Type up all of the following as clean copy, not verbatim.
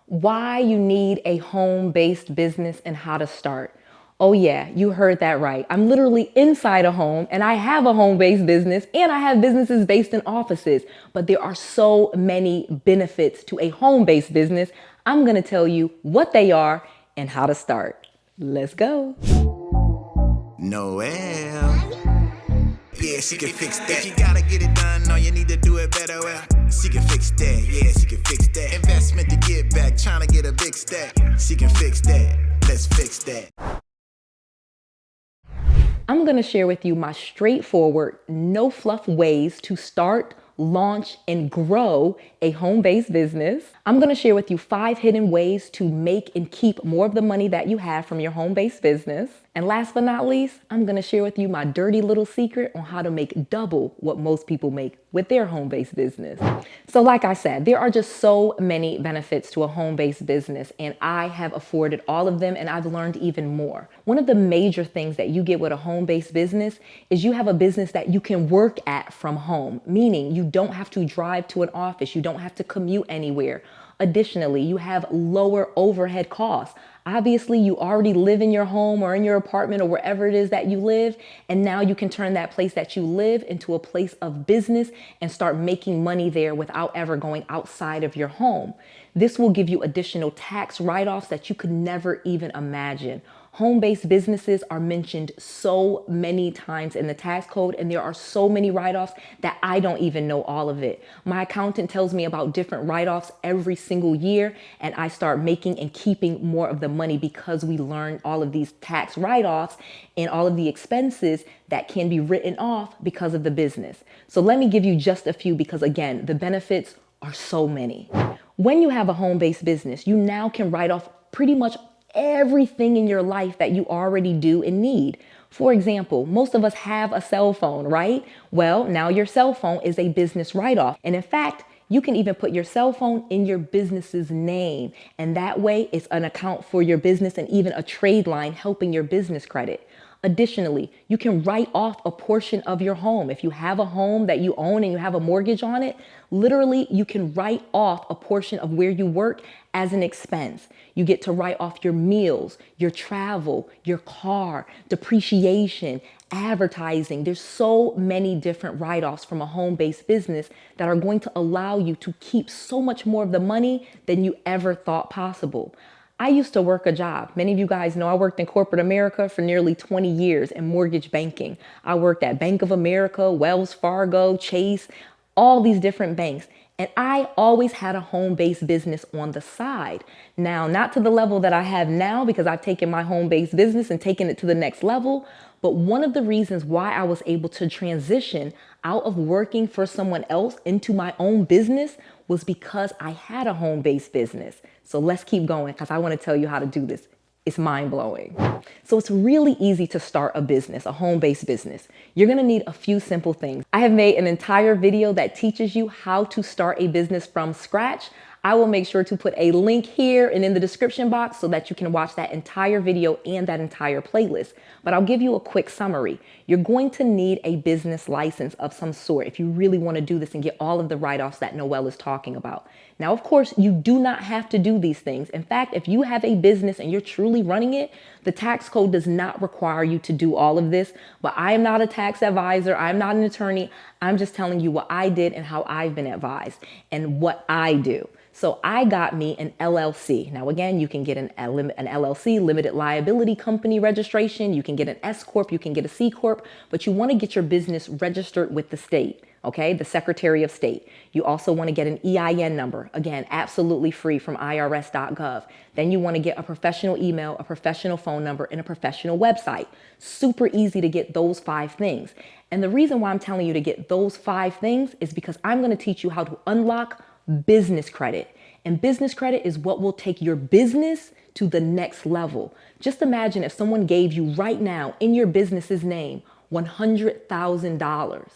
Why you need a home-based business and how to start. Oh yeah, you heard that right. I'm literally inside a home and I have a home-based business and I have businesses based in offices, but there are so many benefits to a home-based business. I'm gonna tell you what they are and how to start. Let's go. Noel. Yeah, she can fix that. If you gotta get it done, no, you need to do it better. Well, she can fix that. Yeah, she can fix that. Investment to get back, trying to get a big stack. She can fix that. Let's fix that. I'm gonna share with you my straightforward, no fluff ways to start, launch, and grow a home-based business. I'm gonna share with you 5 hidden ways to make and keep more of the money that you have from your home-based business. And last but not least, I'm gonna share with you my dirty little secret on how to make double what most people make with their home-based business. So like I said, there are just so many benefits to a home-based business, and I have afforded all of them, and I've learned even more. One of the major things that you get with a home-based business is you have a business that you can work at from home, meaning you don't have to drive to an office, you don't have to commute anywhere. Additionally, you have lower overhead costs. Obviously, you already live in your home or in your apartment or wherever it is that you live, and now you can turn that place that you live into a place of business and start making money there without ever going outside of your home. This will give you additional tax write-offs that you could never even imagine. Home-based businesses are mentioned so many times in the tax code, and there are so many write-offs that I don't even know all of it. My accountant tells me about different write-offs every single year, and I start making and keeping more of the money because we learn all of these tax write-offs and all of the expenses that can be written off because of the business. So let me give you just a few because, again, the benefits are so many. When you have a home-based business, you now can write off pretty much everything in your life that you already do and need. For example, most of us have a cell phone, right? Well, now your cell phone is a business write-off. And in fact, you can even put your cell phone in your business's name. And that way it's an account for your business and even a trade line helping your business credit. Additionally, you can write off a portion of your home. If you have a home that you own and you have a mortgage on it, literally you can write off a portion of where you work as an expense. You get to write off your meals, your travel, your car, depreciation, advertising. There's so many different write-offs from a home-based business that are going to allow you to keep so much more of the money than you ever thought possible. I used to work a job. Many of you guys know I worked in corporate America for nearly 20 years in mortgage banking. I worked at Bank of America, Wells Fargo, Chase, all these different banks. And I always had a home-based business on the side. Now, not to the level that I have now because I've taken my home-based business and taken it to the next level. But one of the reasons why I was able to transition out of working for someone else into my own business was because I had a home-based business. So let's keep going because I want to tell you how to do this. It's mind-blowing. So it's really easy to start a business, a home-based business. You're gonna need a few simple things. I have made an entire video that teaches you how to start a business from scratch. I will make sure to put a link here and in the description box so that you can watch that entire video and that entire playlist. But I'll give you a quick summary. You're going to need a business license of some sort if you really want to do this and get all of the write-offs that Noel is talking about. Now, of course, you do not have to do these things. In fact, if you have a business and you're truly running it, the tax code does not require you to do all of this. But I am not a tax advisor. I'm not an attorney. I'm just telling you what I did and how I've been advised and what I do. So I got me an LLC. Now, again, you can get an LLC, limited liability company registration. You can get an S Corp, you can get a C Corp, but you want to get your business registered with the state, okay? The Secretary of State. You also want to get an EIN number. Again, absolutely free from irs.gov. Then you want to get a professional email, a professional phone number, and a professional website. Super easy to get those 5 things. And the reason why I'm telling you to get those 5 things is because I'm going to teach you how to unlock business credit. And business credit is what will take your business to the next level. Just imagine if someone gave you right now in your business's name $100,000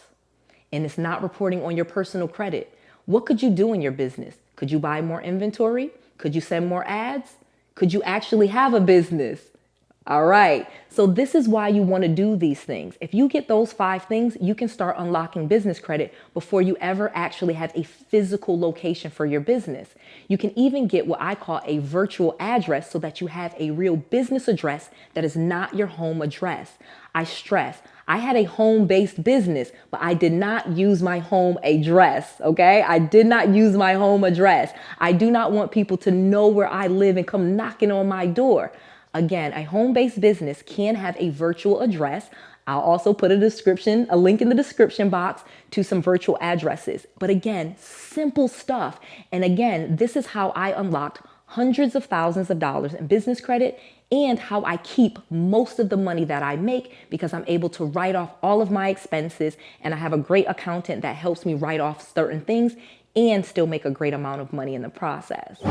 and it's not reporting on your personal credit. What could you do in your business? Could you buy more inventory? Could you send more ads? Could you actually have a business? All right. So this is why you want to do these things. If you get those 5 things, you can start unlocking business credit before you ever actually have a physical location for your business. You can even get what I call a virtual address so that you have a real business address that is not your home address. I stress, I had a home-based business, but I did not use my home address, okay? I did not use my home address. I do not want people to know where I live and come knocking on my door. Again, a home-based business can have a virtual address. I'll also put a link in the description box to some virtual addresses. But again, simple stuff. And again, this is how I unlocked hundreds of thousands of dollars in business credit and how I keep most of the money that I make because I'm able to write off all of my expenses, and I have a great accountant that helps me write off certain things and still make a great amount of money in the process.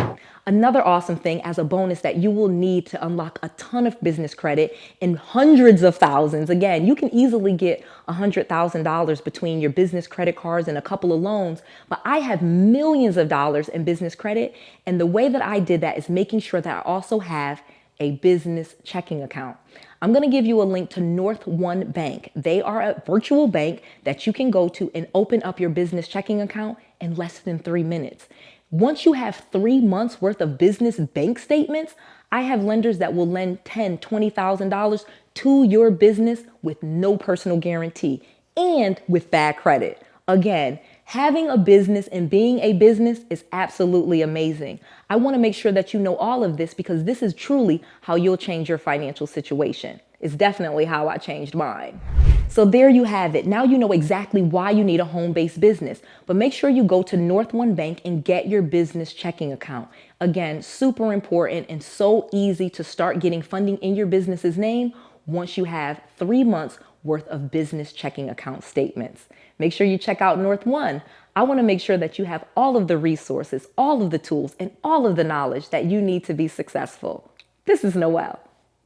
Another awesome thing as a bonus that you will need to unlock a ton of business credit in hundreds of thousands. Again, you can easily get $100,000 between your business credit cards and a couple of loans, but I have millions of dollars in business credit. And the way that I did that is making sure that I also have a business checking account. I'm going to give you a link to North One Bank. They are a virtual bank that you can go to and open up your business checking account in less than 3 minutes. Once you have 3 months worth of business bank statements, I have lenders that will lend $10,000, $20,000 to your business with no personal guarantee and with bad credit. Again, having a business and being a business is absolutely amazing. I want to make sure that you know all of this because this is truly how you'll change your financial situation. It's definitely how I changed mine. So there you have it. Now you know exactly why you need a home-based business, but make sure you go to North One Bank and get your business checking account. Again, super important and so easy to start getting funding in your business's name once you have 3 months worth of business checking account statements. Make sure you check out North One. I want to make sure that you have all of the resources, all of the tools, and all of the knowledge that you need to be successful. This is Noelle.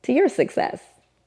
To your success.